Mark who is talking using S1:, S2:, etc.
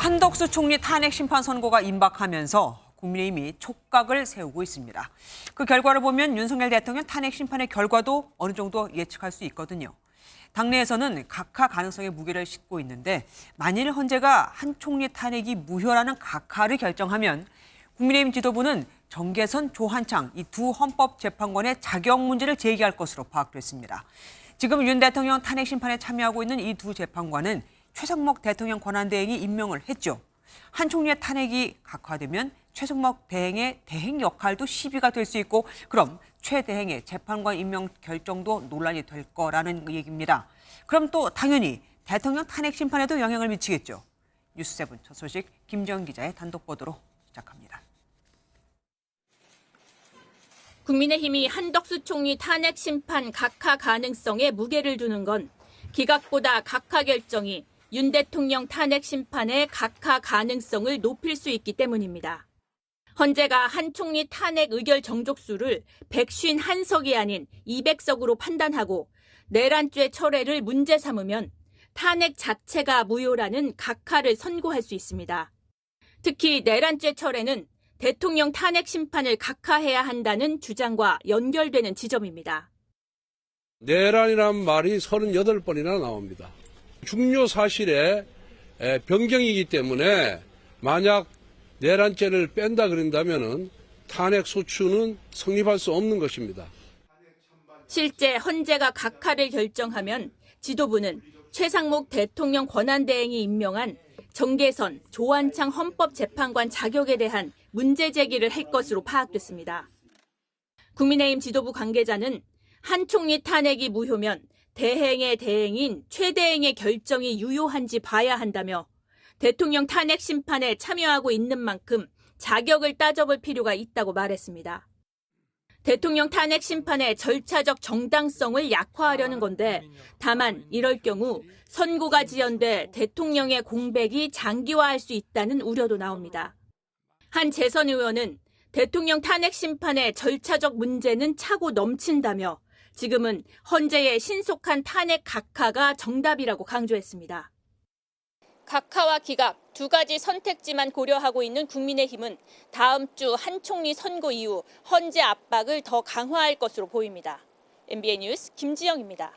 S1: 한덕수 총리 탄핵 심판 선고가 임박하면서 국민의힘이 촉각을 세우고 있습니다. 그 결과를 보면 윤석열 대통령 탄핵 심판의 결과도 어느 정도 예측할 수 있거든요. 당내에서는 각하 가능성에 무게를 싣고 있는데 만일 헌재가 한 총리 탄핵이 무효라는 각하를 결정하면 국민의힘 지도부는 정계선, 조한창 이 두 헌법재판관의 자격 문제를 제기할 것으로 파악됐습니다. 지금 윤 대통령 탄핵 심판에 참여하고 있는 이 두 재판관은 최상목 대통령 권한대행이 임명을 했죠. 한 총리의 탄핵이 각하되면 최상목 대행의 대행 역할도 시비가 될 수 있고 그럼 최 대행의 재판관 임명 결정도 논란이 될 거라는 얘기입니다. 그럼 또 당연히 대통령 탄핵 심판에도 영향을 미치겠죠. 뉴스7 첫 소식 김지영 기자의 단독 보도로 시작합니다.
S2: 국민의힘이 한덕수 총리 탄핵 심판 각하 가능성에 무게를 두는 건 기각보다 각하 결정이 윤 대통령 탄핵 심판의 각하 가능성을 높일 수 있기 때문입니다. 헌재가 한 총리 탄핵 의결 정족수를 151석이 아닌 200석으로 판단하고 내란죄 철회를 문제 삼으면 탄핵 자체가 무효라는 각하를 선고할 수 있습니다. 특히 내란죄 철회는 대통령 탄핵 심판을 각하해야 한다는 주장과 연결되는 지점입니다.
S3: 내란이란 말이 38번이나 나옵니다. 중요 사실의 변경이기 때문에 만약 내란죄를 뺀다 그런다면은 탄핵 소추는 성립할 수 없는 것입니다.
S2: 실제 헌재가 각하를 결정하면 지도부는 최상목 대통령 권한대행이 임명한 정계선, 조한창 헌법재판관 자격에 대한 문제 제기를 할 것으로 파악됐습니다. 국민의힘 지도부 관계자는 한 총리 탄핵이 무효면 대행의 대행인 최 대행의 결정이 유효한지 봐야 한다며 대통령 탄핵 심판에 참여하고 있는 만큼 자격을 따져볼 필요가 있다고 말했습니다. 대통령 탄핵 심판의 절차적 정당성을 약화하려는 건데 다만 이럴 경우 선고가 지연돼 대통령의 공백이 장기화할 수 있다는 우려도 나옵니다. 한 재선 의원은 대통령 탄핵 심판의 절차적 문제는 차고 넘친다며 지금은 헌재의 신속한 탄핵 각하가 정답이라고 강조했습니다. 각하와 기각 두 가지 선택지만 고려하고 있는 국민의힘은 다음 주 한 총리 선고 이후 헌재 압박을 더 강화할 것으로 보입니다. MBN 뉴스 김지영입니다.